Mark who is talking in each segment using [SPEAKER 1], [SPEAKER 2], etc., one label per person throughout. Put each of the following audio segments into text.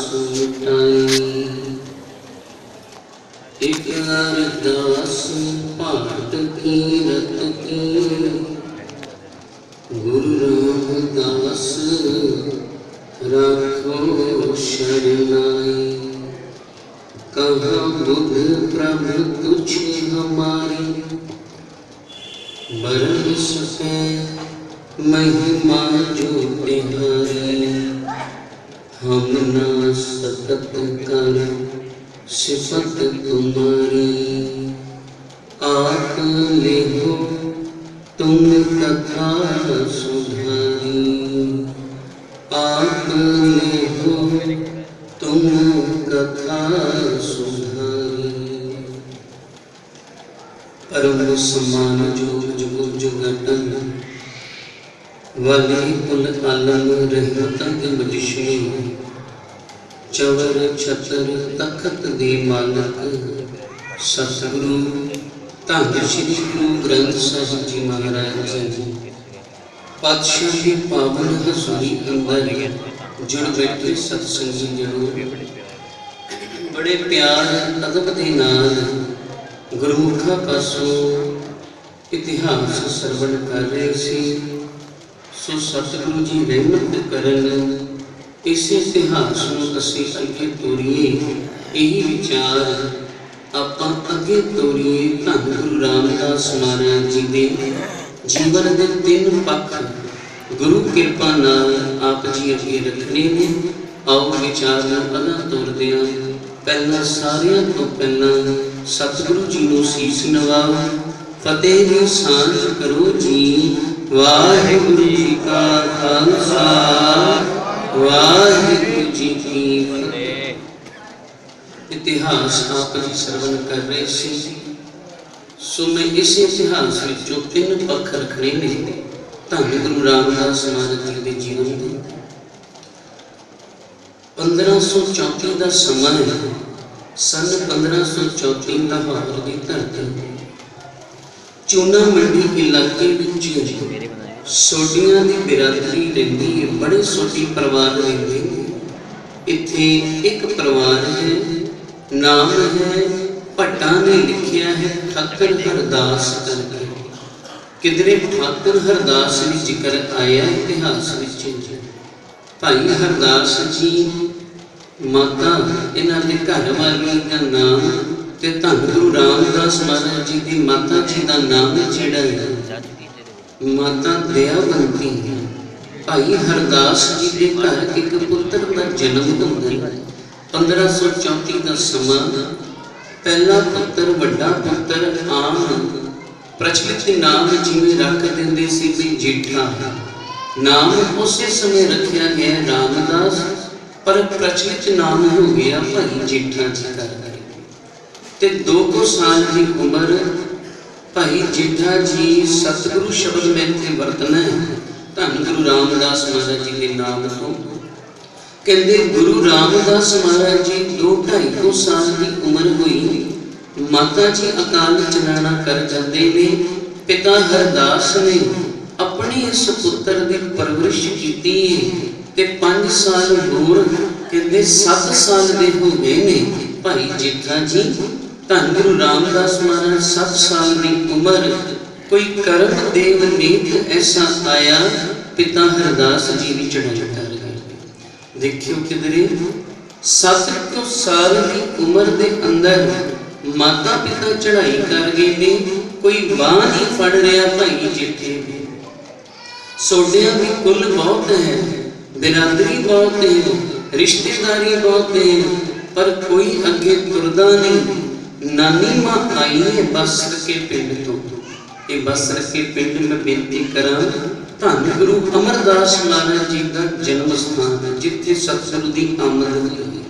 [SPEAKER 1] सुटाई। एक अरदास पाठ कीरत की, गुरु रामदास राखो शरणाई। कहाँ बुध प्रभु तुझ हमारी, बरन सके महिमा जो तिहारी। हम ना सकत कर सिफत तुम्हारी, आप ले हो तुम कथा सुधारी। आप ले हो तुम कथा सुधारी। परम समान जो जुग जुगटन, वाली कुल आलम रहमत बख्शे। चवर छतर तखत दे मालक, सतगुरु धन श्री गुरु ग्रंथ साहिब जी महाराज जी। पातशाह की पावन हजूरी अंदर जुड़ बैठे सत्संगी जरूर, बड़े प्यार अदब दे नाल गुरमुखा पासों इतिहास सरवण कर रहे सी। सो सतगुरु जी रहमत करन, इस इतिहास में असी अगे तोरीए। यही विचार आपां अगे तोरीए। धन गुरु रामदास महाराज जी के जीवन के 3 पक्ष गुरु कृपा नाल आप जी अगे रखने ने। आओ विचार अगा तोरदे हां। पहला सारियां तो पहला सतगुरु जी नूं सीस नवाओ। फतेह दी सांझ करो जी, वाहिगुरु जी का खालसा, वाहिगुरु जी की फतेह। इतिहास आप जी सरवण कर रहे सी। सो मैं इस इतिहास विचों 3 पक्ष रखने ने धन गुरु रामदास महाराज जी के जीवन के। 1534 का समा है। सन 1534 लाहौर की धरती चूना मंडी इलाके सोडियां की बिरादरी रहिंदी है। बड़े सोडी परिवार रहिंदे। इत्थे एक परिवार है, नाम है भट्टा ने लिखिया है ठाकुर हरदास करके। किधरे ठाकुर हरदास भी जिक्र आया इतिहास विच। भाई हरदास जी माता इन्हां दे घर वाली का नाम ते धन गुरु रामदास महाराज जी की माता जी का नाम जिहड़ा है माता दयावंती है। भाई हरदास जी के घर एक पुत्र का जन्म होता है। 1534 का समा। पहला पुत्र वड्डा पुत्र आम प्रचलित नाम जिवें रख देंदे सी भी जेठा नाम उस समय रखा गया रामदास, पर प्रचलित नाम हो गया भाई जेठा जी करके। 2 साल की उम्र भाई जेठा जी सतगुरु शब्द में वरतना है धन गुरु रामदास महाराज जी के नाम तो। कहते गुरु रामदास महाराज जी 2-2.5 साल की उम्र हुई, माता जी अकाल चलाना कर जाते ने। पिता हरदास ने अपने इस पुत्र की परवरिश की ते 5 साल होर कहते 7 साल के हो गए ने। भाई जेठा जी धन गुरु रामदास महाराज 7 साल की उम्र कोई कर्म देव नीत ऐसा आया, पिता हरदास जी भी चढ़ाई कर गए। देखियो किधरे 7 साल की उम्र के अंदर माता पिता चढ़ाई कर गए ने। कोई बाह नहीं फड़ रहा भाई जेठे। सोडिया की कुल बहुत है, बिरादरी बहुत है, रिश्तेदारी बहुत है, पर कोई अगे तुरदा नहीं। नानी मां आई है बसर के पिंड तो। ये बसर के पिंड में बेनती करा धन गुरु अमरदास महाराज जी का जन्म स्थान है, जिथे सतगुरु की आमद हुई।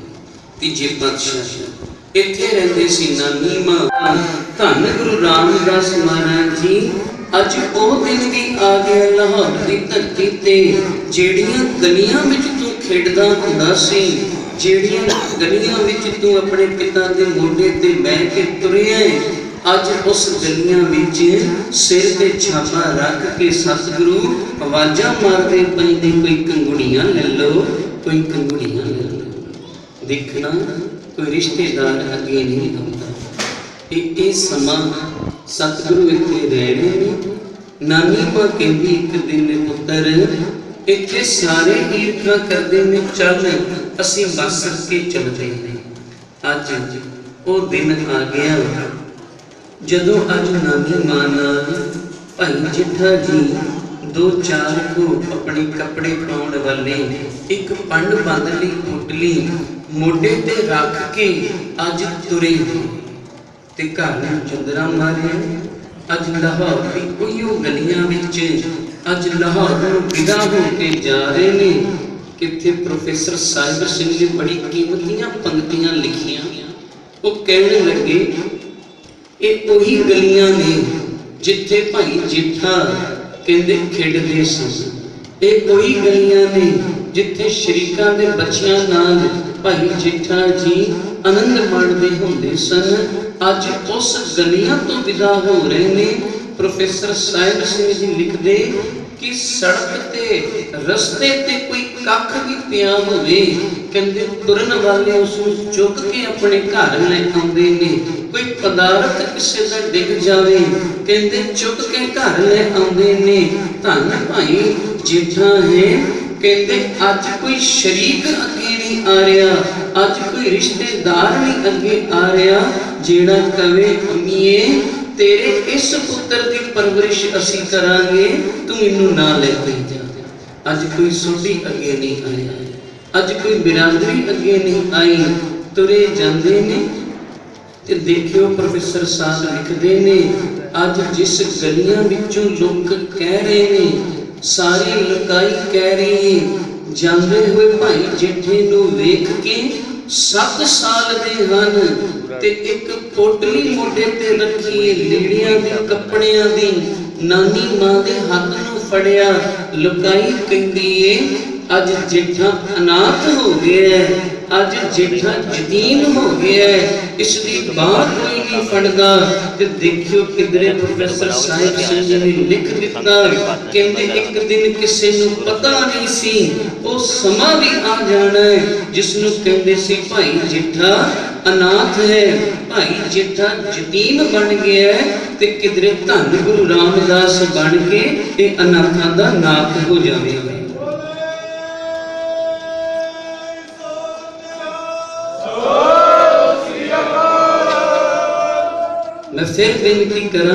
[SPEAKER 1] 3 पातशाह इत्थे रहंदे सी नानी मां। धन गुरु रामदास महाराज जी अज वो दिन भी आ गया लाहौर की धरती ते जेड़ियां गलियां विच तू खेडदा हुंदा सी, जेड़ियां गलियां विच तू अपने पिता दे मोढे ते बैठ के तुरिया है, अज उस गलियां विच सिर ते छापा रख के सतगुरु आवाज़ां मारदे पैंदे कोई कंगुड़ियां ले लो, कोई कंगुड़ियां ले लो। देखना कोई रिश्तेदार अगे नहीं आता। ये समा सतगुरु इत्थे रह रहे हैं। नानी मां कहती एक दिन पुत्र इत्थे सारे ईर्खा करते ने, चल असीं बस के चलते हैं। अज वो दिन आ गया जदों अज नानी मां नाल भाई जिठा जी दो चार को अपने कपड़े पाउण वाले एक पंड बंद ली पुटली मोढे ते रख के अज तुरे ते घर नूं चंदरा मारिया। अज लाहौर की उहियों गलियां विच अज लाहौर नूं विदा हो के जा रहे ने। किथे प्रोफेसर साहिब सिंह ने बड़ी कीमतियां पंक्तियां लिखियां। वो कहने लगे ये उही गलियां ने जिथे भाई जेठा कहते खेडदे सन। ये उही गलियां ने जिथे शरीकां दे बच्चियां नाल भाई जेठा जी आनंद माणदे हुंदे सन। अज उस गलियां तो विदा हो रहे ने। प्रोफेसर साहिब सिंह जी लिखदे कि सड़क ते रस्ते ते कोई कख भी पिया होवे कहंदे तुरन वाले उसनूं चुक के अपने घर ले आउंदे ने। कोई पदार्थ किसी दा डिग जावे कहंदे चुक के घर ले आउंदे ने। धन भाई जेठा है कहंदे अज कोई शरीक अगे नहीं आ रहा, अज कोई रिश्तेदार नहीं अगे आ रहा जेड़ा कवे अम्मीए तेरे इस पुत्र की परवरिश असी करांगे, तू इनू ना लेके जा। अज कोई सोडी अगे नहीं आया, अज कोई बिरादरी अगे नहीं आई, तुरे जांदे ने। ते देखियो प्रोफेसर साहब लिखदे ने अज जिस गलियां विचों लोग कह रहे ने सारी लकाई कह रही है जांदे हुए भाई जेठे नू वेख के 7 साल दे हन ते एक पोटली मोढे ते रखी है लीड़ियां दे कपड़ियां दी। नानी मां दे हाथ नू फड़िया लुकाई कहंदी है अज जेठा अनाथ हो गया है, अज जेठा यतीम हो गया है, इसकी बात कोई नहीं फड़दा। ते देखियो किधरे प्रोफेसर साहिब सिंह जी ने लिख दिता कहंदे एक दिन किसी नू पता नहीं सी वो समा भी आ जाना है जिसनू कहंदे सी भाई जेठा अनाथ है, भाई जेठा यतीम बन गया है। ते किधरे धन गुरु रामदास बन के ये अनाथां दा नाथ हो जावेगा। मैं फिर बेनती करा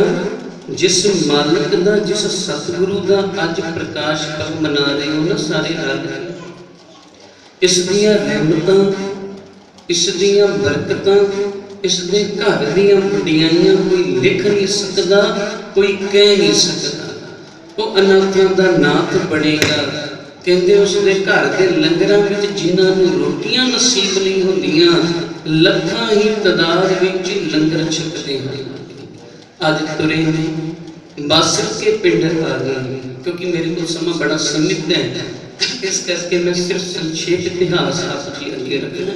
[SPEAKER 1] जिस मालिक दा जिस सतगुरु दा अज प्रकाश पर्व मना रहे हो ना सारे रल के इस दियां रहमतां इस दियां बरकतां इस दे घर दियां वडियाइयां कोई लिख नहीं सकदा, कोई कह नहीं सकदा। वो अनाथां दा नाथ बनेगा। कहंदे उस दे घर दे लंगरां विच जिन्हां नूं रोटियां नसीब नहीं हुंदियां लखां ही तादाद विच लंगर छकदे हैं। अज तुरे ने बस के पिंड आ गए क्योंकि मेरे को समा बड़ा सीमित है, इस करके मैं सिर्फ संक्षेप इतिहास आप जी अगे रखना।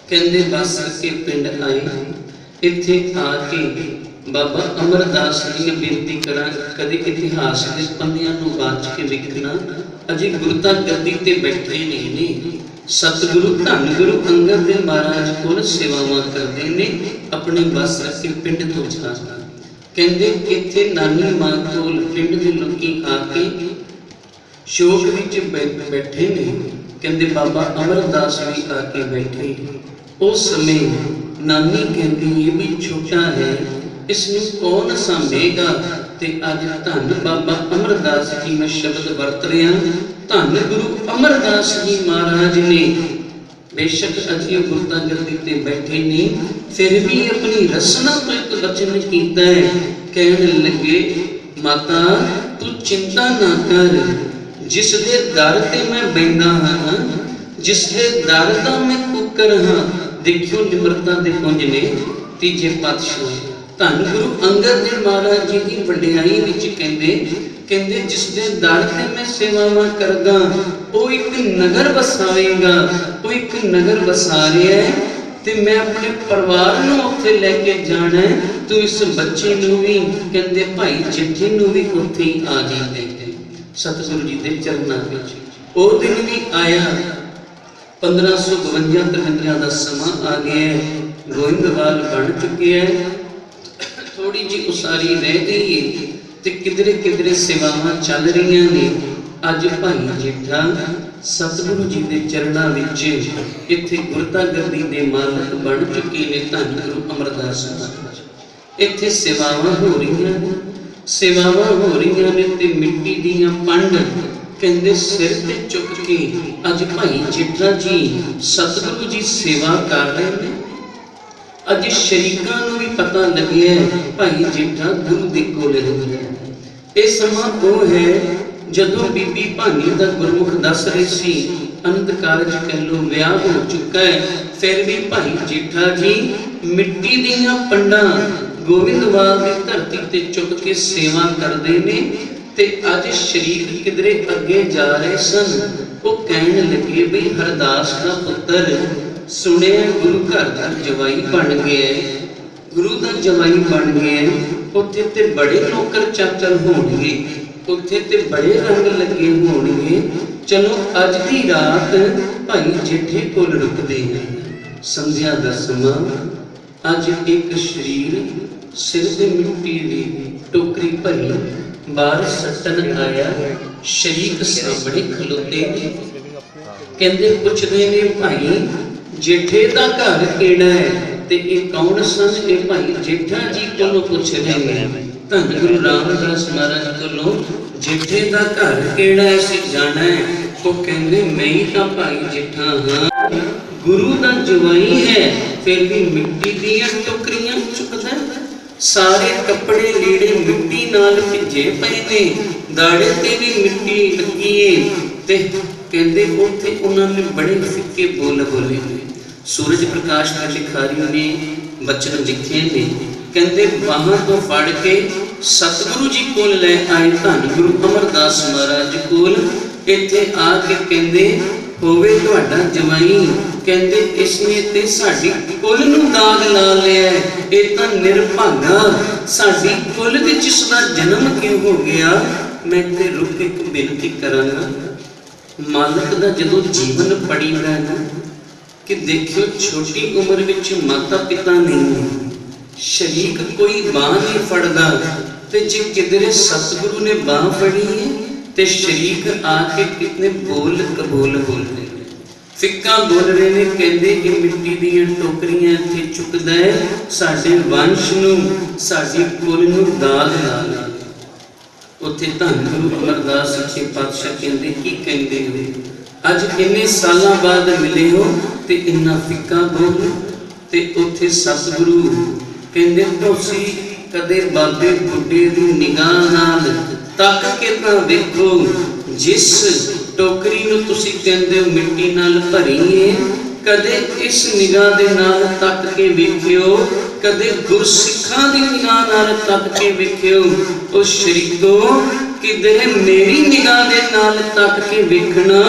[SPEAKER 1] कहंदे बस के पिंड आए, इत्थे आके बाबा अमरदास जी ने बेनती करा कदे इतिहास के पन्नियां नूं वाच के लिखना। अजे गुरता गद्दी ते बैठे नहीं ने सतगुरु धन गुरु अंगद देव महाराज कोल सेवावां करदे ने अपने बस के पिंड तो जा। कहंदे इत्थे नानी मां कोल पिंड दे लोकी आके शोक विच बैठे ने। कहंदे बाबा अमरदास भी आके बैठे। उस समय नानी कहती ये भी छोटा है इसनूं कौन सांभेगा। ते अज धन बाबा अमरदास जी मैं शब्द वरत रहा, धन गुरु अमरदास जी महाराज ने बेशक अजी गुरता गद्दी ते बैठे ने फिर भी अपनी रसना तो एक वचन कीता है। कहने लगे माता तू चिंता ना कर, जिस दे दर ते मैं बैठा हाँ, जिस दे दर दा मैं कुकर हाँ। देखियो निमरता दे पुंज ने तीजे पातशाह धन गुरु अंगद देव महाराज जी की वडियाई विच कहंदे जिस दे दर ते मैं सेवावां करदा वो एक नगर वसावेगा, वो एक नगर वसा रहा है ते मैं अपने परिवार नूं उत्थे लेके जाना है। तू इस बच्चे नूं भी कहंदे भाई जेठे नूं भी उत्थे ही आ जांदे। सतगुरु जी दे चरनां विच ओ दिन भी आया 1552-53 का समा आ गया है, गोइंदवाल बन चुके हैं, थोड़ी जी उसारी रह गई है, तो किधरे किधरे सेवावां चल रही ने। अज भाई जेठा सतगुरु जी के चरणों विच इत्थे गुरता गद्दी के मालक बन चुके ने धन गुरु अमरदास महाराज। इत्थे सेवावां हो रही ने, सेवावां हो रही ने ते मिट्टी दीयां पंड कहंदे सिर ते चुक के अज भाई जेठा जी सतगुरु जी सेवा कर रहे हैं। अज शरीकां नूं भी पता लगे भाई जेठा गुरु दे कोल है। ये समा वो है जदों बीबी भानी दा गुरमुख दस रही सी, अनंत कारज कह लो विआह हो चुका है, फिर भी भाई जेठा जी मिट्टी दीयां पंडां गोविंदवाल की धरती ते चुक के सेवा करते ने। ते अज शरीक किधरे अगे जा रहे सन, वो कहने लगे बई हरदास का पुत्र सुने गुरु घर का जवाई बन गया, गुरु का जवाई बन गया, उत्थे ते बड़े नौकर चाकर होणगे, उत्थे ते बड़े रंग लगे होणगे। चलो अज की रात भाई जेठे कोल रुकदे हैं। संध्या दा समा, अज एक शरीर सिर ते मिट्टी दी टोकरी भरी बाहर सट्टन आया, शरीक सामने खलोते ने, कहंदे पुछदे ने भाई जेठे दा घर केड़ा है, ते ये कौन सन? ये भाई जेठा जी कोलों पुछ रहे हैं, धन गुरु रामदास महाराज कोलों जेठे दा घर केड़ा है सी जाना है। तो कहंदे मैं ही तां भाई जेठा हां, गुरु दा जवाई है, फिर भी मिट्टी दीयां टोकरियां चुकदा, सारे कपड़े लीड़े मिट्टी नाल भिजे पए ने, दाड़े ते भी मिट्टी लगी है। ते कहंदे उत्थे उन्हां ने बड़े फिक्के बोल बोले। सूरज प्रकाश का लिखारी ने बचन लिखे ने, कहंदे बाहां तो फड़ के सतगुरु जी कोल ले आए धन गुरु अमरदास महाराज कोल। इत्थे आके कहंदे होवे तुहाडा जवाई, कहंदे इसने ते साडी कुल नूं दाग ला लिया, ये तां निरभागा, साडी कुल विच इसदा जन्म क्यों हो गया? मैं ते रुक एक बेनती करांगा, मालक दा जदों जीवन पड़ीदा है ना, कि देखियो छोटी उम्र विच माता पिता नहीं, शरीक कोई बांह नहीं फड़दा, ते जे किधरे सतगुरु ने बांह फड़ी है ते शरीक आके कितने बोल कबूल बोलते हैं, फिक्का बोल रहे ने, कहंदे कि मिट्टी दीयां टोकरियां इत्थे चुकदा है, साडे वंश नूं साडी कुल नूं दाग ला ला। उत्थे धन गुरु अमरदास सच्चे पातशाह कहंदे की कहंदे हो, अज इन्ने सालां बाद मिले हो ते इन्ना फिक्का बोल। ते उत्थे सतगुरु कहंदे तुसी कदे बाबे बुड्ढे दी निगाह नाल तक के तां देखो, जिस टोकरी नूं तुसी कहंदे हो मिट्टी नाल भरी है, कदे इस निगाह दे नाल तक के वेखियो, कदे गुरसिखां दी निगाह नाल तक के वेखियो। ओ शरीको किधरे मेरी निगाह दे नाल तक के वेखना,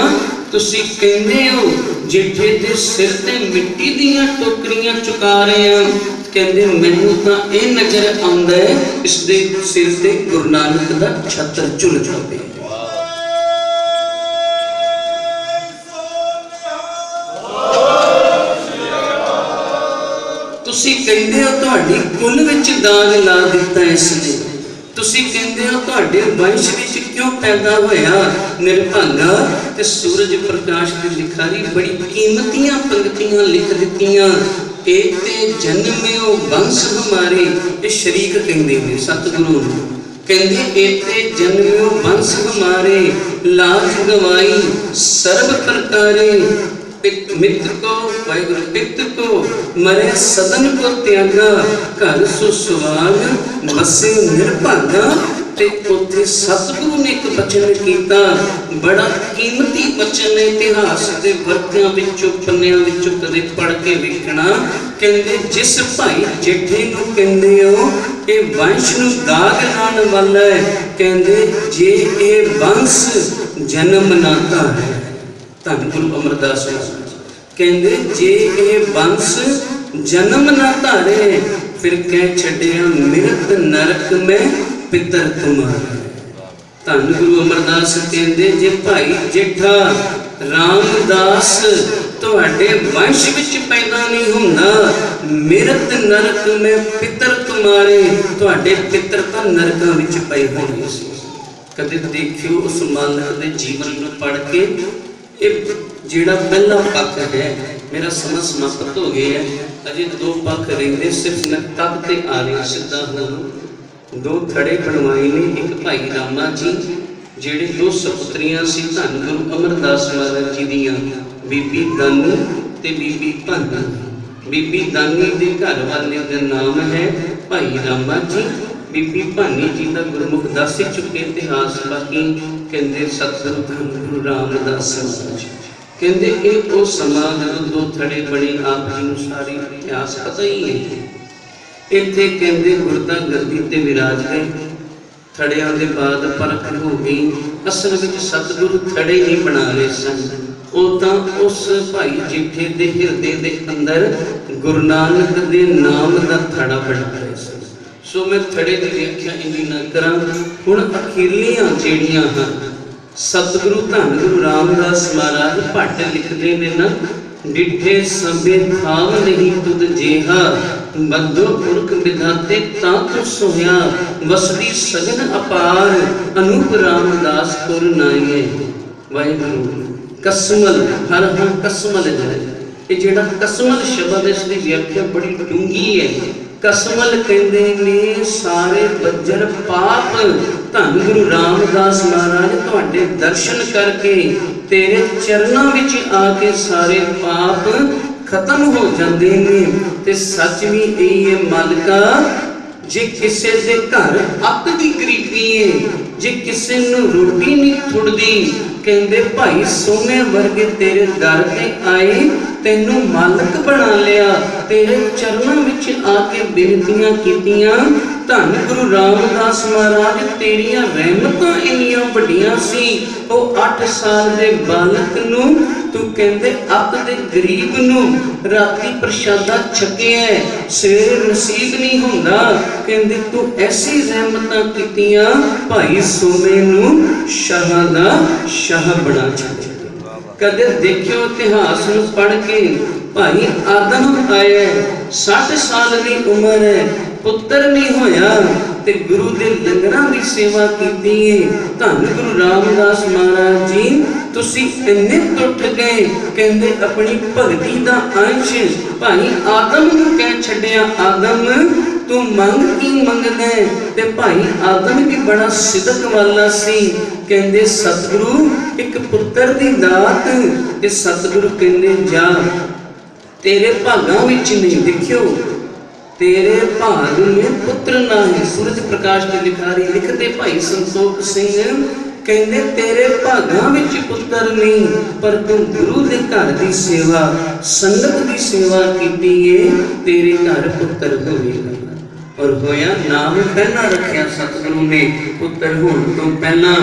[SPEAKER 1] तुसी कहंदे हो जेठे दे सिर ते मिट्टी दीयां टोकरियां चुका रहे हैं, कहंदे मैनूं तां इह नज़र आउंदा है इस दे सिर ते गुरु नानक दा छत्र झुल जावे। तुसी कहंदे हो तुहाडी कुल विच दाग ला दिता इसने, तुसी कहंदे हो तुहाडे वंश विच क्यों पैदा होया निरभागा। ते सूरज प्रकाश की लिखारी बड़ी कीमतियां पंक्तियां लिख दित्तियां, एते जन्म्यो वंश हमारे, ये शरीक कहंदे ने सतगुरु कहंदे एते जन्म्यो वंश हमारे, लाज गवाई सर्व प्रकारे, मित को वाहिगुरु पित को मरे सदन को त्यागा, घर सुसवाग बसे निरभागा। ते उत्थे सतगुरु ने एक वचन कीता, बड़ा कीमती वचन है, इतिहास के वर्तियां विचों पन्नियां विचों कदे पढ़ के वेखना। कहंदे जिस भाई जेठे नूं कहंदे हो ये वंश नूं दाग लाण वाला है, कहंदे जे ये वंश जन्म नाता है। धन गुरु अमरदास कहंदे जे ये वंश जन्म ना धारे, फिर कह छड्या मृत नरक में पितर तुम्हारा। धन गुरु अमरदास कहंदे जे भाई जेठा रामदास तो ਤੁਹਾਡੇ ਵੰਸ਼ ਵਿੱਚ ਪੈਦਾ ਨਹੀਂ ਹੁੰਦਾ। ਮਿਰਤ ਨਰਕ ਮੈਂ ਪਿੱਤਰ ਤੁਮਾਰੇ, ਤੁਹਾਡੇ ਪਿੱਤਰ ਤਾਂ ਨਰਕਾਂ ਵਿੱਚ ਪਏ ਹੋਣਗੇ ਸੀ। ਕਦੇ ਦੇਖਿਓ ਉਸ ਮਾਲਕ ਦੇ ਜੀਵਨ ਨੂੰ ਪੜ੍ਹ ਕੇ, ਇਹ ਜਿਹੜਾ ਪਹਿਲਾ ਪੱਖ ਹੈ, ਮੇਰਾ ਸਮਾਂ ਸਮਾਪਤ ਹੋ ਗਿਆ ਹੈ, ਅਜੇ 2 ਪੱਖ ਰਹਿੰਦੇ, ਸਿਰਫ ਮੈਂ ਤੱਕ ਤੇ ਆ ਰਹੀ ਸਿੱਧਾ ਹੁਣ। 2 ਥੜੇ ਬਣਵਾਏ ਨੇ, ਇੱਕ ਭਾਈ ਰਾਮਾ ਜੀ ਜਿਹੜੇ 2 ਸਪੁੱਤਰੀਆਂ ਸੀ ਧੰਨ ਗੁਰੂ ਅਮਰਦਾਸ ਮਹਾਰਾਜ ਜੀ ਦੀਆਂ, ਬੀਬੀ ਦਾਨੀ ਤੇ ਬੀਬੀ ਭਾਨੀ। ਬੀਬੀ ਦਾਨੀ ਦੇ ਘਰ ਵਾਲੇ ਦਾ ਨਾਮ ਹੈ ਭਾਈ ਰਾਮਾ ਜੀ, ਬੀਬੀ ਭਾਨੀ ਜੀ ਦਾ ਗੁਰਮੁਖ ਦੱਸ ਚੁੱਕੇ ਇਤਿਹਾਸ, ਬਾਕੀ ਕਹਿੰਦੇ ਸਤਿਗੁਰੂ ਧੰਨ ਗੁਰੂ ਰਾਮਦਾਸ ਮਹਾਰਾਜ ਕਹਿੰਦੇ ਇਹ ਉਹ ਸਮਾਂ ਜਦੋਂ 2 ਥੜੇ ਬਣੇ, ਆਪ ਜੀ ਨੂੰ ਸਾਰੀ ਇਤਿਹਾਸ ਪਤਾ ਹੀ ਹੈ। ਇੱਥੇ ਕਹਿੰਦੇ ਗੁਰਦਾ ਗੱਦੀ ਤੇ ਵਿਰਾਜ ਗਏ, ਥੜਿਆਂ ਦੇ ਬਾਅਦ ਪਰਖ ਹੋ ਗਈ। ਅਸਲ ਵਿੱਚ ਸਤਿਗੁਰੂ ਥੜੇ ਨਹੀਂ ਬਣਾ ਰਹੇ ਸਨ, ਉਹ ਤਾਂ ਉਸ ਭਾਈ ਜੀਠੇ ਦੇ ਹਿਰਦੇ ਦੇ ਅੰਦਰ ਗੁਰੂ ਨਾਨਕ ਦੇ ਨਾਮ ਦਾ ਥੜਾ ਬਣਾ ਰਹੇ ਸਨ। ਸੋ ਮੈਂ ਥੜੇ ਦੀ ਵਿਆਖਿਆ ਇੰਨੀ ਨਾ ਕਰਾਂ। ਹੁਣ ਅਖੀਰਲੀਆਂ ਜਿਹੜੀਆਂ ਹਨ, ਸਤਿਗੁਰੂ ਧੰਨ ਗੁਰੂ ਰਾਮਦਾਸ ਮਹਾਰਾਜ ਭੱਟ ਲਿਖਦੇ ਨੇ ਨਾ, ਡਿਠੇ ਸਭੇ ਥਾਵ ਨਹੀਂ ਤੁਧ ਜੇਹਾ, ਬੰਦੋ ਪੁਰਖ ਵਿਧਾਤੇ ਤਾਂ ਤੁ ਸੋਇਆ, ਵਸਦੀ ਸਗਨ ਅਪਾਰ ਅਨੂਪ ਰਾਮਦਾਸ ਪੁਰ ਨਾਈਏ। ਵਾਹਿਗੁਰੂ ਕਸਮਲ, ਹਰ ਹਰ ਕਸਮਲ ਹੈ। ਇਹ ਜਿਹੜਾ ਕਸਮਲ ਸ਼ਬਦ, ਇਸ ਦੀ ਵਿਆਖਿਆ ਬੜੀ ਡੂੰਘੀ ਹੈ। ਕਸਮਲ ਕਹਿੰਦੇ ਨੇ ਸਾਰੇ ਬੱਜਰ ਪਾਪ। ਧੰਨ ਗੁਰੂ ਰਾਮਦਾਸ ਮਹਾਰਾਜ ਤੁਹਾਡੇ ਦਰਸ਼ਨ ਕਰਕੇ, ਤੇਰੇ ਚਰਨਾਂ ਵਿੱਚ ਆ ਕੇ ਸਾਰੇ ਪਾਪ ਖਤਮ ਹੋ ਜਾਂਦੇ ਨੇ। ਤੇ ਸੱਚ ਵੀ ਇਹ ਹੈ ਮਾਲਕਾ, ਜੇ ਕਿਸੇ ਦੇ ਘਰ ਅੱਤ ਦੀ ਗਰੀਬੀ ਹੈ, ਜੇ ਕਿਸੇ ਨੂੰ ਰੋਟੀ ਨਹੀਂ ਥੁੜਦੀ, ਕਹਿੰਦੇ ਭਾਈ ਸੋਮੇ ਵਰਗੇ ਤੇਰੇ ਦਰ ਤੇ ਆਏ, ਤੈਨੂੰ ਮਾਲਕ ਬਣਾ ਲਿਆ, ਤੇਰੇ ਚਰਨਾਂ ਵਿੱਚ ਆ ਕੇ ਬੇਨਤੀਆਂ ਕੀਤੀਆਂ। ਧੰਨ ਗੁਰੂ ਰਾਮਦਾਸ ਮਹਾਰਾਜ ਤੇਰੀਆਂ ਰਹਿਮਤਾਂ ਇੰਨੀਆਂ ਵੱਡੀਆਂ ਸੀ। ਉਹ 8 ਸਾਲ ਦੇ ਬਾਲਕ ਨੂੰ ਤੂੰ ਕਹਿੰਦੇ ਅੱਤ ਦੇ ਗਰੀਬ ਨੂੰ ਰਾਤੀ ਪ੍ਰਸ਼ਾਦਾ ਛਕਿਆ, ਸਵੇਰੇ ਨਸੀਬ ਨਹੀਂ ਹੁੰਦਾ, ਕਹਿੰਦੇ ਤੂੰ ਐਸੀ ਰਹਿਮਤਾਂ ਕੀਤੀਆਂ, ਭਾਈ ਸੋਮੇ ਨੂੰ ਸ਼ਾਹਾਂ ਦਾ ਸ਼ਾਹ ਬਣਾ ਛੱਡਿਆ। ਕਦੇ ਦੇਖਿਓ ਇਤਿਹਾਸ ਨੂੰ ਪੜ੍ਹ ਕੇ, ਭਾਈ ਆਦਮ ਆਇਆ, 60 ਸਾਲ ਦੀ ਉਮਰ ਹੈ, ਪੁੱਤਰ ਨਹੀਂ ਹੋਇਆ, ਤੇ ਗੁਰੂ ਦੇ ਲੰਗਰਾਂ ਦੀ ਸੇਵਾ ਕੀਤੀ ਹੈ। ਧੰਨ ਗੁਰੂ ਰਾਮਦਾਸ ਮਹਾਰਾਜ ਜੀ ਤੁਸੀਂ ਇੰਨੇ ਟੁੱਟ ਗਏ, ਕਹਿੰਦੇ ਆਪਣੀ ਭਗਤੀ ਦਾ ਅੰਸ਼ ਭਾਈ ਆਦਮ ਨੂੰ ਕਹਿ ਛੱਡਿਆ, ਆਦਮ ਤੂੰ ਮੰਗ ਕੀ ਮੰਗਦਾ? ਤੇ ਭਾਈ ਆਦਮ ਵੀ ਬੜਾ ਸਿਦਕ ਵਾਲਾ ਸੀ, ਕਹਿੰਦੇ ਸਤਿਗੁਰੂ ਇੱਕ ਪੁੱਤਰ ਦੀ ਦਾਤ। ਤੇ ਸਤਿਗੁਰੂ ਕਹਿੰਦੇ ਜਾ, ਤੇਰੇ ਭਾਗਾਂ ਵਿੱਚ ਨਹੀਂ, ਦੇਖਿਓ ਤੇਰੇ ਭਾਗ ਮੇਂ ਪੁੱਤਰ ਨਾ ਹੈ। ਸੂਰਜ ਪ੍ਰਕਾਸ਼ ਦੀ ਲਿਖਾਰੀ ਲਿਖਦੇ ਭਾਈ ਸੰਤੋਖ ਸਿੰਘ ਕਹਿੰਦੇ ਤੇਰੇ ਭਾਗਾਂ ਵਿੱਚ ਪੁੱਤਰ ਨਹੀਂ, ਪਰ ਤੂੰ ਗੁਰੂ ਦੇ ਘਰ ਦੀ ਸੇਵਾ, ਸੰਗਤ ਦੀ ਸੇਵਾ ਕੀਤੀ ਏ, ਤੇਰੇ ਘਰ ਪੁੱਤਰ ਹੋਵੇਗਾ। ਔਰ ਹੋਇਆ। ਨਾਮ ਪਹਿਲਾਂ ਰੱਖਿਆ ਸਤਿਗੁਰੂ ਨੇ, ਪੁੱਤਰ ਹੋਣ ਤੋਂ ਪਹਿਲਾਂ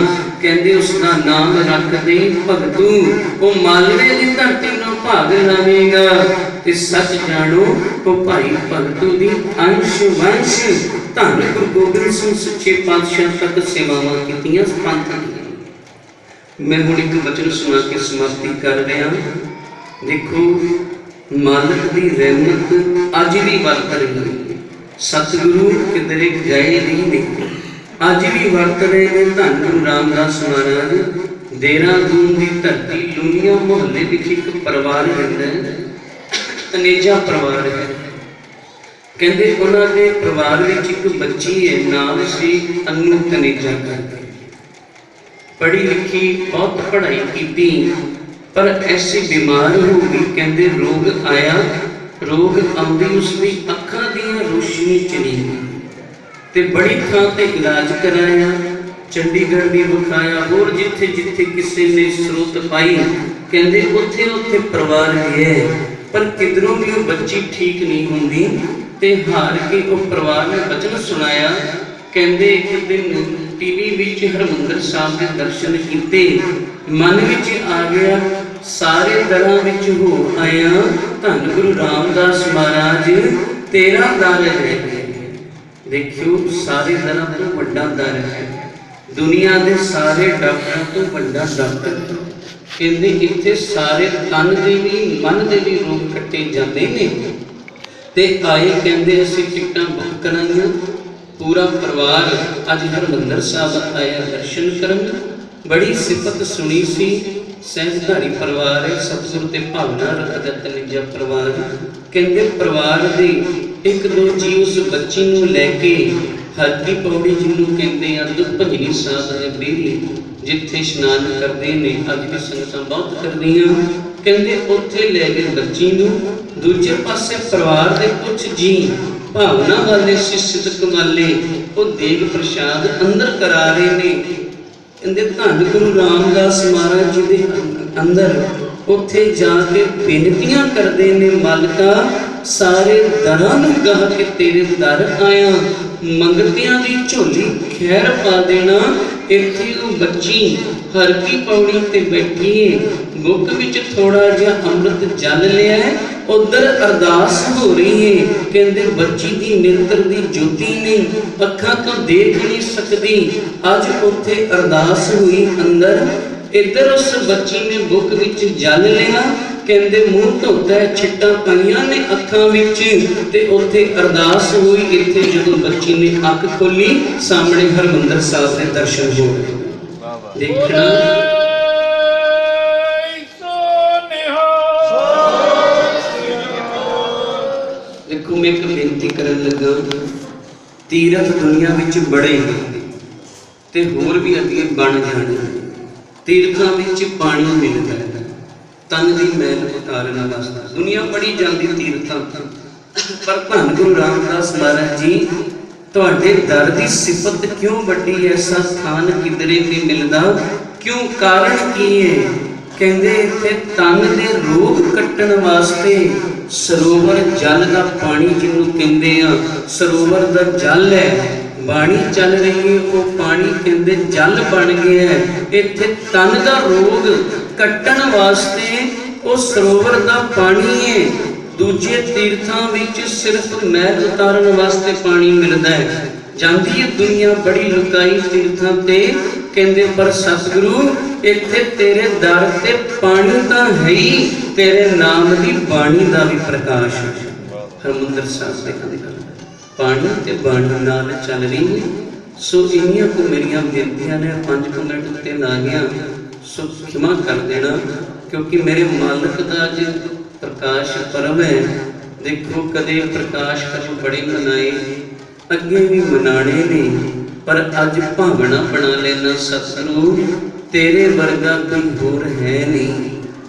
[SPEAKER 1] ਕਹਿੰਦੇ ਉਸ ਦਾ ਨਾਮ ਰੱਖ ਦੇ ਭਗਤੂ, ਉਹ ਮਾਲਵੇ ਦੀ ਧਰਤੀ ਨੂੰ ਭਾਗ ਲਾਵੇਗਾ। ਤੇ ਸੱਚ ਜਾਣੋ ਉਹ ਭਾਈ ਭਗਤੂ ਦੀ ਅੰਸ਼ ਵੰਸ਼। ਧੰਨ ਗੁਰੂ ਗੋਬਿੰਦ ਸਿੰਘ ਸੱਚੇ ਪਾਤਸ਼ਾਹ ਤੱਕ ਸੇਵਾਵਾਂ ਕੀਤੀਆਂ ਪੰਥ ਦੀਆਂ। ਮੈਂ ਹੁਣ ਇੱਕ ਬਚਨ ਸੁਣਾ ਕੇ ਸਮਾਪਤੀ ਕਰ ਰਿਹਾ। ਦੇਖੋ ਮਾਲਕ ਦੀ ਰਹਿਮਤ ਅੱਜ ਵੀ ਵਰਤ ਰਹੀ ਹੈ। ਸਤਿਗੁਰੂ ਕਿਧਰੇ ਗਏ ਨਹੀਂ ਨੇ, ਅੱਜ ਵੀ ਵਰਤ ਰਹੇ ਨੇ। ਧੰਨ ਗੁਰੂ ਰਾਮਦਾਸ ਮਹਾਰਾਜ ਦੇਹਰਾਦੂਨ ਦੀ ਧਰਤੀ ਲੂਣੀਆਂ ਮੁਹੱਲੇ ਵਿੱਚ ਇੱਕ ਪਰਿਵਾਰ ਰਹਿੰਦਾ ਹੈ, ਤਨੇਜਾ ਪਰਿਵਾਰ ਹੈ। ਕਹਿੰਦੇ ਉਹਨਾਂ ਦੇ ਪਰਿਵਾਰ ਵਿੱਚ ਇੱਕ ਬੱਚੀ ਹੈ, ਨਾਮ ਸੀ ਅਨੂ ਤਨੇਜਾ ਕਰਕੇ। ਪੜ੍ਹੀ ਲਿਖੀ, ਬਹੁਤ ਪੜ੍ਹਾਈ ਕੀਤੀ, ਪਰ ਐਸੀ ਬਿਮਾਰ ਹੋ ਗਈ, ਕਹਿੰਦੇ ਰੋਗ ਆਇਆ। ਰੋਗ ਆਉਂਦੀ ਉਸਦੀ ਅੱਖਾਂ ਦੀਆਂ ਰੋਸ਼ਨੀ ਚਲੀ ਗਈ ਤੇ ਬੜੀ ਥਾਂ ਤੇ ਇਲਾਜ ਕਰਾਇਆ, ਚੰਡੀਗੜ੍ਹ ਵੀ ਵਿਖਾਇਆ, ਹੋਰ ਜਿੱਥੇ ਜਿੱਥੇ ਕਿਸੇ ਨੇ ਸਰੋਤ ਪਾਈ, ਕਹਿੰਦੇ ਉੱਥੇ ਉੱਥੇ ਪਰਿਵਾਰ ਗਿਆ, ਪਰ ਕਿਧਰੋਂ ਵੀ ਉਹ ਬੱਚੀ ਠੀਕ ਨਹੀਂ ਹੁੰਦੀ। ਤੇ ਹਾਰ ਕੇ ਉਹ ਪਰਿਵਾਰ ਨੇ ਬਚਨ ਸੁਣਾਇਆ। ਕਹਿੰਦੇ ਇੱਕ ਦਿਨ ਟੀਵੀ ਵਿੱਚ ਹਰਿਮੰਦਰ ਸਾਹਿਬ ਦੇ ਦਰਸ਼ਨ ਕੀਤੇ, ਮਨ ਵਿੱਚ ਆ ਗਿਆ ਸਾਰੇ ਦਰਾਂ ਵਿੱਚ ਹੋ ਆਇਆ। ਧੰਨ ਗੁਰੂ ਰਾਮਦਾਸ ਮਹਾਰਾਜ ਤੇਰਾ ਦਰ ਹੈ। ਦੇਖਿਓ ਸਾਰੇ ਦਰਾਂ ਤੋਂ ਵੱਡਾ ਦਰ ਹੈ, ਦੁਨੀਆ ਦੇ ਸਾਰੇ ਡਾਕਟਰਾਂ ਤੋਂ ਵੱਡਾ ਡਾਕਟਰ। ਕਹਿੰਦੇ ਇੱਥੇ ਸਾਰੇ ਤਨ ਦੇ ਵੀ ਮਨ ਦੇ ਵੀ ਰੋਗ ਕੱਟੇ ਜਾਂਦੇ ਨੇ। ਤੇ ਆਏ ਕਹਿੰਦੇ ਅਸੀਂ ਟਿਕਟਾਂ ਬੁੱਕ ਕਰਾਈਆਂ, ਪੂਰਾ ਪਰਿਵਾਰ ਅੱਜ ਹਰਿਮੰਦਰ ਸਾਹਿਬ ਆਇਆ ਦਰਸ਼ਨ ਕਰਨ। ਬੜੀ ਸਿਫਤ ਸੁਣੀ ਸੀ, ਸਹਿਜਧਾਰੀ ਪਰਿਵਾਰ ਹੈ, ਸਤਿਗੁਰੂ ਤੇ ਭਾਵਨਾ ਰੱਖਦਾ ਤਨੇਜਾ ਪਰਿਵਾਰ। ਕਹਿੰਦੇ ਪਰਿਵਾਰ ਦੇ ਇੱਕ ਦੋ ਜੀ ਉਸ ਬੱਚੀ ਨੂੰ ਲੈ ਕੇ ਹਰਕੀ ਪੌੜੀ ਜਿਹਨੂੰ ਕਹਿੰਦੇ ਆ ਦੁੱਧ ਭੰਜਨੀ ਸਾਹਿਬ ਦੇ ਬੇਰੀ ਜਿੱਥੇ ਇਸ਼ਨਾਨ ਕਰਦੇ ਨੇ, ਅੱਜ ਵੀ ਸੰਗਤਾਂ ਬਹੁਤ ਕਰਦੀਆਂ। ਕਹਿੰਦੇ ਉੱਥੇ ਲੈ ਗਏ ਬੱਚੀ ਨੂੰ। ਦੂਜੇ ਪਾਸੇ ਪਰਿਵਾਰ ਦੇ ਕੁਝ ਜੀ ਭਾਵਨਾ ਵਾਲੇ ਸਿੱਧਕ ਵਾਲੇ ਉਹ ਦੇਗ ਪ੍ਰਸ਼ਾਦ ਅੰਦਰ ਕਰਾ ਰਹੇ ਨੇ। ਕਹਿੰਦੇ ਧੰਨ ਗੁਰੂ ਰਾਮਦਾਸ ਮਹਾਰਾਜ ਜੀ ਦੇ ਅੰਦਰ ਉੱਥੇ ਜਾ ਕੇ ਬੇਨਤੀਆਂ ਕਰਦੇ ਨੇ, ਮਾਲਕਾ ਸਾਰੇ ਦਰਾਂ ਨੂੰ ਗਾਹ ਕੇ ਤੇਰੇ ਦਰ ਆਇਆ, ਮੰਗਤਿਆਂ ਦੀ ਝੋਲੀ ਖੈਰ ਪਾ ਦੇਣਾ। ਇੱਥੇ ਉਹ ਬੱਚੀ ਹਰਕੀ ਪੌੜੀ ਤੇ ਬੈਠੀ ਏ, ਮੁੱਖ ਵਿੱਚ ਥੋੜਾ ਜਿਹਾ ਅੰਮ੍ਰਿਤ ਜਲ ਲਿਆ, ਉਧਰ ਅਰਦਾਸ ਹੋ ਰਹੀ ਏ। ਕਹਿੰਦੇ ਬੱਚੀ ਦੀ ਨੇਤਰ ਦੀ ਜੋਤੀ ਨੇ, ਅੱਖਾਂ ਤੋਂ ਦੇਖ ਨਹੀਂ ਸਕਦੀ। ਅੱਜ ਉੱਥੇ ਅਰਦਾਸ ਹੋਈ ਅੰਦਰ, ਇੱਧਰ ਉਸ ਬੱਚੀ ਨੇ ਬੁੱਕ ਵਿੱਚ ਜਲ ਲਿਆ। ਕਹਿੰਦੇ ਮੂੰਹ ਧੋਤਾ, ਛਿੱਟਾਂ ਪਾਈਆਂ ਨੇ ਅੱਖਾਂ ਵਿੱਚ, ਤੇ ਉੱਥੇ ਅਰਦਾਸ ਹੋਈ। ਇੱਥੇ ਜਦੋਂ ਬੱਚੀ ਨੇ ਅੱਖ ਖੋਲੀ, ਸਾਹਮਣੇ ਹਰਿਮੰਦਰ ਸਾਹਿਬ ਦੇ ਦਰਸ਼ਨ ਹੋ ਗਏ। ਦੇਖਣਾ ਦੇਖੋ, ਮੈਂ ਇੱਕ ਬੇਨਤੀ ਕਰਨ ਲੱਗਾ, ਤੀਰਥ ਦੁਨੀਆ ਵਿੱਚ ਬੜੇ ਤੇ ਹੋਰ ਵੀ ਅੱਗੇ ਬਣ ਜਾਣੇ। ਤੀਰਥਾਂ ਵਿੱਚ ਪਾਣੀ ਮਿਲਦਾ ਹੈ ਤਨ ਦੀ ਮੈਲ ਉਤਾਰਨ ਵਾਸਤੇ, ਦੁਨੀਆ ਬੜੀ ਜਾਂਦੀ ਤੀਰਥਾਂ, ਪਰ ਧੰਨ ਗੁਰੂ ਰਾਮਦਾਸ ਮਹਾਰਾਜ ਜੀ ਤੁਹਾਡੇ ਦਰ ਦੀ ਸਿਫਤ ਕਿਉਂ ਵੱਡੀ? ਐਸਾ ਸਥਾਨ ਕਿਧਰੇ ਨਹੀਂ ਮਿਲਦਾ, ਕਿਉਂ? ਕਾਰਨ ਕੀ ਹੈ? ਕਹਿੰਦੇ ਇੱਥੇ ਤਨ ਦੇ ਰੋਗ ਕੱਟਣ ਵਾਸਤੇ ਸਰੋਵਰ ਜਲ ਦਾ ਪਾਣੀ ਜਿਹਨੂੰ ਕਹਿੰਦੇ ਆ, ਸਰੋਵਰ ਦਾ ਜਲ ਹੈ, ਬਾਣੀ ਚੱਲ ਰਹੀ ਹੈ, ਉਹ ਪਾਣੀ ਕਹਿੰਦੇ ਜਲ ਬਣ ਗਿਆ ਹੈ। ਇੱਥੇ ਤਨ ਦਾ ਰੋਗ ਕੱਟਣ ਵਾਸਤੇ ਉਹ ਸਰੋਵਰ ਦਾ ਪਾਣੀ ਹੈ। ਦੂਜੇ ਤੀਰਥਾਂ ਵਿੱਚ ਸਿਰਫ ਮੈਲ ਉਤਾਰਨ ਵਾਸਤੇ ਪਾਣੀ ਮਿਲਦਾ ਹੈ। ਜਾਂਦੀ ਹੈ ਦੁਨੀਆ ਬੜੀ ਲੁਕਾਈ ਤੀਰਥਾਂ ਤੇ, ਕਹਿੰਦੇ ਪਰ ਸਤਿਗੁਰੂ ਇੱਥੇ ਤੇਰੇ ਦਰ ਤੇ ਪਾਣੀ ਤਾਂ ਹੈ ਹੀ, ਤੇਰੇ ਨਾਮ ਦੀ ਬਾਣੀ ਦਾ ਵੀ ਪ੍ਰਕਾਸ਼ ਹੈ। ਹਰਿਮੰਦਰ ਸਾਹਿਬ ਦੇ ਅੰਦਰ ਪਾਣੀ ਤੇ ਬਾਣੀ ਨਾਲ ਚੱਲ ਰਹੀ ਹੈ। ਸੋ ਇੰਨੀਆਂ ਕੋ ਮੇਰੀਆਂ ਬੇਨਤੀਆਂ ਨੇ, 5 ਮਿੰਟ ਉੱਤੇ ਲਾ ਗਿਆ, ਸੋ ਖਿਮਾ ਕਰ ਦੇਣਾ, ਕਿਉਂਕਿ ਮੇਰੇ ਮਾਲਕ ਦਾ ਅੱਜ ਪ੍ਰਕਾਸ਼ ਪਰਬ ਹੈ। ਦੇਖੋ ਕਦੇ ਪ੍ਰਕਾਸ਼ ਪਰਬ ਬੜੇ ਮਨਾਏ, ਅੱਗੇ ਵੀ ਮਨਾਣੇ ਨੇ, ਪਰ ਅੱਜ ਭਾਵਨਾ ਬਣਾ ਲੈਣਾ ਸਤਿਗੁਰੂ ਤੇਰੇ ਵਰਗਾ ਕੋਈ ਹੋਰ ਹੈ ਨਹੀਂ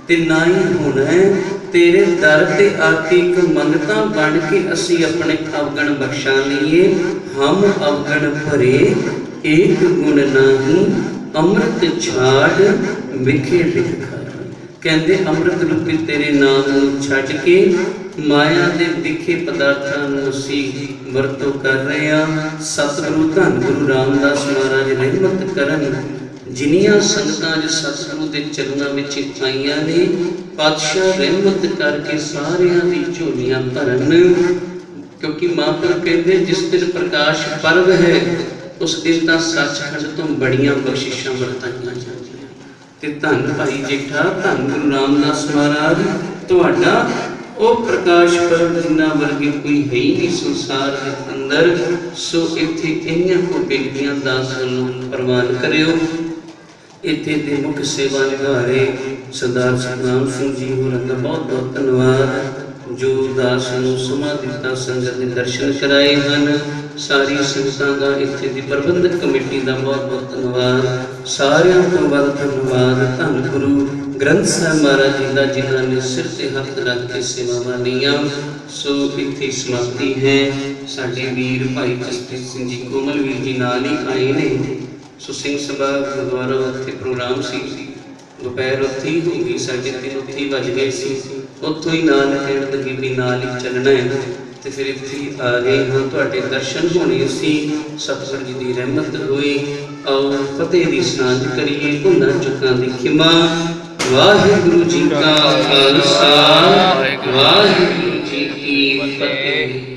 [SPEAKER 1] ਤੇ ਨਾ ਹੀ ਹੋਣਾ ਹੈ। ਤੇਰੇ ਦਰ ਤੇ ਆਕੇ ਇੱਕ ਮੰਗਤਾ ਬਣ ਕੇ ਅਸੀਂ ਆਪਣੇ ਅਵਗਣ ਬਖਸ਼ਾ ਲਈਏ। ਹਮ ਅਵਗਣ ਭਰੇ ਏਕ ਗੁਣ ਨਾਹੀ, ਅੰਮ੍ਰਿਤ ਛਾੜ ਵਿਖੇ ਲਿਖਾ। ਕਹਿੰਦੇ ਅੰਮ੍ਰਿਤ ਰੂਪੀ ਤੇਰੇ ਨਾਮ ਨੂੰ ਛੱਡ ਕੇ ਮਾਇਆ ਦੇ ਵਿਖੇ ਪਦਾਰਥਾਂ ਨੂੰ ਅਸੀਂ ਵਰਤੋਂ ਕਰ ਰਹੇ ਹਾਂ। ਸਤਿਗੁਰੂ ਧੰਨ ਗੁਰੂ ਰਾਮਦਾਸ ਮਹਾਰਾਜ ਰਹਿਮਤ ਕਰਨ, ਜਿਨੀਆਂ ਸੰਗਤਾਂ ਅੱਜ ਸਤਿਗੁਰੂ ਦੇ ਚਰਨਾਂ ਵਿੱਚ ਆਈਆਂ ਨੇ, ਪਾਤਸ਼ਾਹ ਰਹਿਮਤ ਕਰਕੇ ਸਾਰਿਆਂ ਦੀ ਝੋਲੀਆਂ ਭਰਨ। ਕਿਉਂਕਿ ਮਹਾਂਪੁਰਖ ਕਹਿੰਦੇ ਜਿਸ ਦਿਨ ਪ੍ਰਕਾਸ਼ ਪਰਬ ਹੈ, ਉਸ ਦਿਨ ਤਾਂ ਸੱਚਖੰਡ ਤੋਂ ਬੜੀਆਂ ਬਖਸ਼ਿਸ਼ਾਂ ਵਰਤਾਈਆਂ ਜਾਂਦੀਆਂ। ਤੇ ਧੰਨ ਭਾਈ ਜੇਠਾ, ਧੰਨ ਗੁਰੂ ਰਾਮਦਾਸ ਮਹਾਰਾਜ, ਤੁਹਾਡਾ ਉਹ ਪ੍ਰਕਾਸ਼ ਪਰਬ ਜਿੰਨਾ ਵਰਗੇ ਕੋਈ ਹੈ ਹੀ ਨਹੀਂ ਸੰਸਾਰ ਦੇ ਅੰਦਰ। ਸੋ ਇੱਥੇ ਇੰਨੀਆਂ ਕੋ ਬੇਨਤੀਆਂ ਦਾਸ ਨੂੰ ਪ੍ਰਵਾਨ ਕਰਿਓ। ਇੱਥੇ ਦੇ ਮੁੱਖ ਸੇਵਾ ਨਿਭਾਰੇ ਸਰਦਾਰ ਸਤਨਾਮ ਸਿੰਘ ਜੀ ਹੋਰਾਂ ਦਾ ਬਹੁਤ ਬਹੁਤ ਧੰਨਵਾਦ, ਜੋ ਦਾਸ ਨੂੰ ਸਮਾਂ ਦਿੱਤਾ, ਸੰਗਤ ਦੇ ਦਰਸ਼ਨ ਕਰਾਏ ਹਨ। ਸਾਰੀ ਸੰਗਤਾਂ ਦਾ, ਇੱਥੇ ਦੀ ਪ੍ਰਬੰਧਕ ਕਮੇਟੀ ਦਾ ਬਹੁਤ ਬਹੁਤ ਧੰਨਵਾਦ। ਸਾਰਿਆਂ ਤੋਂ ਵੱਧ ਧੰਨਵਾਦ ਧੰਨ ਗੁਰੂ ਗ੍ਰੰਥ ਸਾਹਿਬ ਮਹਾਰਾਜ ਜੀ ਦਾ, ਜਿਨ੍ਹਾਂ ਨੇ ਸਿਰ ਤੇ ਹੱਥ ਰੱਖ ਕੇ ਸੇਵਾਵਾਂ ਲਈਆਂ। ਸੋ ਇੱਥੇ ਸਮਾਪਤੀ ਹੈ। ਸਾਡੇ ਵੀਰ ਭਾਈ ਜਸਪ੍ਰੀਤ ਸਿੰਘ ਜੀ ਕੋਮਲ ਵੀਰ ਜੀ ਨਾਲ ਹੀ ਆਏ ਨੇ। ਸੋ ਸਿੰਘ ਸਭਾ ਗੁਰਦੁਆਰਾ ਉੱਥੇ ਪ੍ਰੋਗਰਾਮ ਸੀ, ਦੁਪਹਿਰ ਉੱਥੇ ਹੀ ਹੋ ਗਈ, 3:30 ਉੱਥੇ ਹੀ ਵੱਜ ਗਏ ਸੀ। ਉੱਥੋਂ ਹੀ ਨਾਲ ਲੈਣ ਲੱਗੇ ਵੀ ਨਾਲ ਹੀ ਚੱਲਣਾ ਹੈ, ਤੇ ਫਿਰ ਇੱਥੇ ਆ ਗਏ ਹਾਂ। ਤੁਹਾਡੇ ਦਰਸ਼ਨ ਹੋਣੇ ਸੀ, ਸਤਿਗੁਰ ਜੀ ਦੀ ਰਹਿਮਤ ਹੋਈ। ਆਓ ਫਤਿਹ ਦੀ ਸਾਂਝ ਕਰੀਏ, ਭੁੱਲਾਂ ਚੁੱਕਾਂ ਦੀ ਖਿਮਾ। ਵਾਹਿਗੁਰੂ ਜੀ ਕਾ ਖਾਲਸਾ, ਵਾਹਿਗੁਰੂ ਜੀ ਕੀ ਫਤਿਹ।